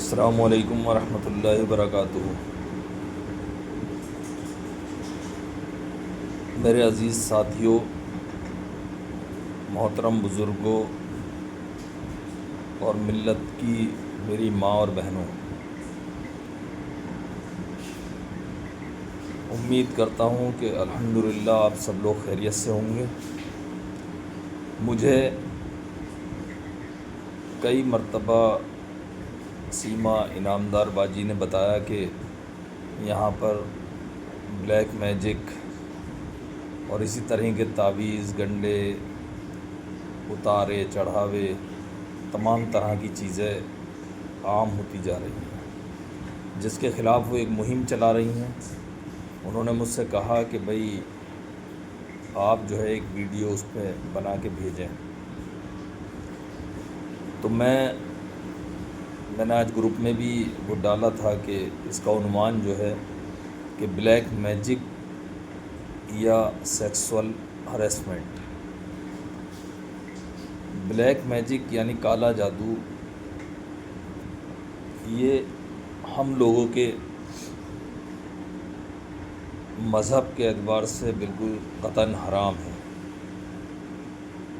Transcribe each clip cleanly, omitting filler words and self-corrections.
السلام علیکم ورحمۃ اللہ وبرکاتہ۔ میرے عزیز ساتھیوں، محترم بزرگوں اور ملت کی میری ماں اور بہنوں، امید کرتا ہوں کہ الحمدللہ آپ سب لوگ خیریت سے ہوں گے۔ مجھے کئی مرتبہ سیما انعامدار باجی نے بتایا کہ یہاں پر بلیک میجک اور اسی طرح کے تعویذ، گنڈے، اتارے چڑھاوے، تمام طرح کی چیزیں عام ہوتی جا رہی ہیں، جس کے خلاف وہ ایک مہم چلا رہی ہیں۔ انہوں نے مجھ سے کہا کہ بھئی آپ جو ہے ایک ویڈیو اس پہ بنا کے بھیجیں، تو میں نے آج گروپ میں بھی وہ ڈالا تھا کہ اس کا عنوان جو ہے کہ بلیک میجک یا سیکسول ہراسمنٹ۔ بلیک میجک یعنی کالا جادو، یہ ہم لوگوں کے مذہب کے اعتبار سے بالکل قطعاً حرام ہے۔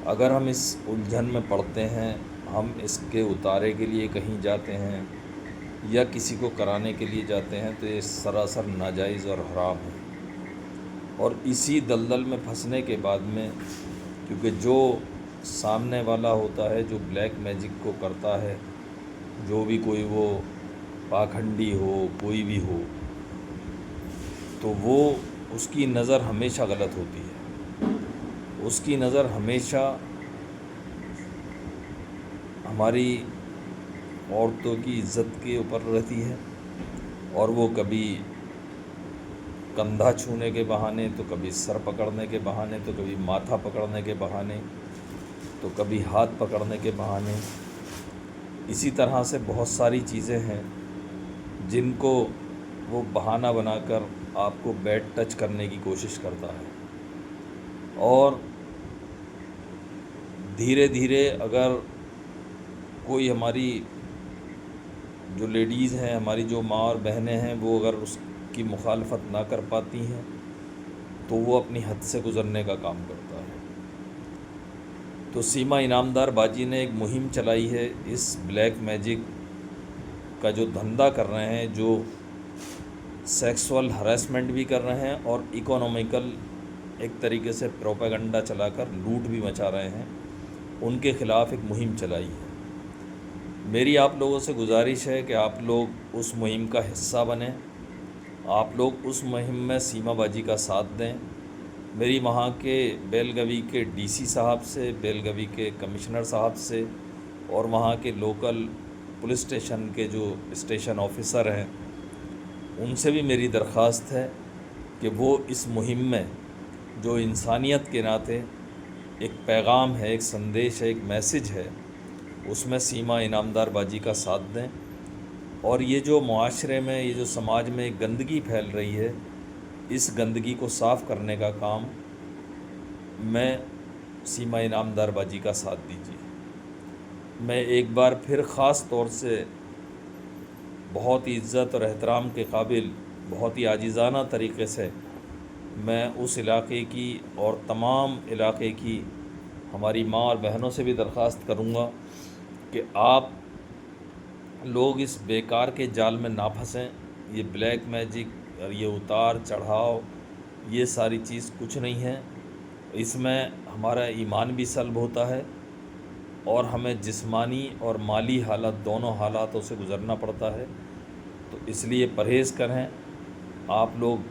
اگر ہم اس الجھن میں پڑتے ہیں، ہم اس کے اتارے کے لیے کہیں جاتے ہیں یا کسی کو کرانے کے لیے جاتے ہیں، تو یہ سراسر ناجائز اور حرام ہے۔ اور اسی دلدل میں پھنسنے کے بعد میں، کیونکہ جو سامنے والا ہوتا ہے جو بلیک میجک کو کرتا ہے، جو بھی کوئی وہ پاکھنڈی ہو، کوئی بھی ہو، تو وہ اس کی نظر ہمیشہ غلط ہوتی ہے۔ اس کی نظر ہمیشہ ہماری عورتوں کی عزت کے اوپر رہتی ہے، اور وہ کبھی کندھا چھونے کے بہانے، تو کبھی سر پکڑنے کے بہانے، تو کبھی ماتھا پکڑنے کے بہانے، تو کبھی ہاتھ پکڑنے کے بہانے، اسی طرح سے بہت ساری چیزیں ہیں جن کو وہ بہانہ بنا کر آپ کو بیڈ ٹچ کرنے کی کوشش کرتا ہے۔ اور دھیرے دھیرے اگر کوئی ہماری جو لیڈیز ہیں، ہماری جو ماں اور بہنیں ہیں، وہ اگر اس کی مخالفت نہ کر پاتی ہیں، تو وہ اپنی حد سے گزرنے کا کام کرتا ہے۔ تو سیما انعامدار باجی نے ایک مہم چلائی ہے، اس بلیک میجک کا جو دھندا کر رہے ہیں، جو سیکسول ہراسمنٹ بھی کر رہے ہیں اور اکنومیکل ایک طریقے سے پروپیگنڈا چلا کر لوٹ بھی مچا رہے ہیں، ان کے خلاف ایک مہم چلائی ہے۔ میری آپ لوگوں سے گزارش ہے کہ آپ لوگ اس مہم کا حصہ بنیں، آپ لوگ اس مہم میں سیما باجی کا ساتھ دیں۔ میری وہاں کے بیلگوی کے ڈی سی صاحب سے، بیلگوی کے کمشنر صاحب سے، اور وہاں کے لوکل پولیس اسٹیشن کے جو اسٹیشن آفیسر ہیں، ان سے بھی میری درخواست ہے کہ وہ اس مہم میں جو انسانیت کے ناطے ایک پیغام ہے، ایک سندیش ہے، ایک میسج ہے، اس میں سیما انعامدار باجی کا ساتھ دیں۔ اور یہ جو معاشرے میں، یہ جو سماج میں ایک گندگی پھیل رہی ہے، اس گندگی کو صاف کرنے کا کام میں سیما انعامدار باجی کا ساتھ دیجیے۔ میں ایک بار پھر خاص طور سے بہت ہی عزت اور احترام کے قابل، بہت ہی عاجزانہ طریقے سے میں اس علاقے کی اور تمام علاقے کی ہماری ماں اور بہنوں سے بھی درخواست کروں گا کہ آپ لوگ اس بیکار کے جال میں نہ پھنسیں۔ یہ بلیک میجک اور یہ اتار چڑھاؤ، یہ ساری چیز کچھ نہیں ہے۔ اس میں ہمارا ایمان بھی سلب ہوتا ہے، اور ہمیں جسمانی اور مالی حالت، دونوں حالاتوں سے گزرنا پڑتا ہے۔ تو اس لیے پرہیز کریں۔ آپ لوگ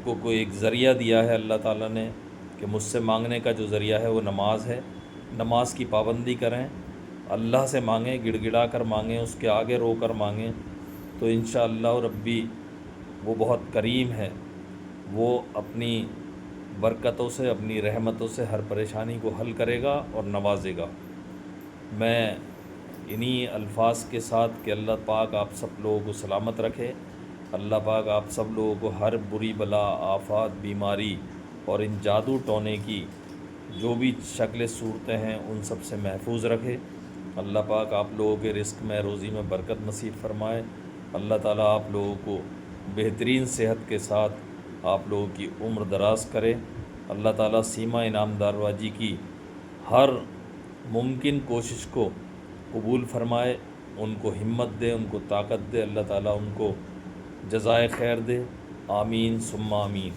کو کوئی ایک ذریعہ دیا ہے اللہ تعالیٰ نے کہ مجھ سے مانگنے کا جو ذریعہ ہے وہ نماز ہے، نماز کی پابندی کریں، اللہ سے مانگیں، گڑ گڑا کر مانگیں، اس کے آگے رو کر مانگیں، تو انشاءاللہ ربی وہ بہت کریم ہے، وہ اپنی برکتوں سے، اپنی رحمتوں سے ہر پریشانی کو حل کرے گا اور نوازے گا۔ میں انہی الفاظ کے ساتھ کہ اللہ پاک آپ سب لوگوں کو سلامت رکھے، اللہ پاک آپ سب لوگوں کو ہر بری بلا، آفات، بیماری اور ان جادو ٹونے کی جو بھی شکل صورتیں ہیں ان سب سے محفوظ رکھے۔ اللہ پاک آپ لوگوں کے رزق میں روزی میں برکت نصیب فرمائے۔ اللہ تعالیٰ آپ لوگوں کو بہترین صحت کے ساتھ آپ لوگوں کی عمر دراز کرے۔ اللہ تعالیٰ سیما انعام دارواجی کی ہر ممکن کوشش کو قبول فرمائے، ان کو ہمت دے، ان کو طاقت دے، اللہ تعالیٰ ان کو جزائے خیر دے، آمین ثم آمین۔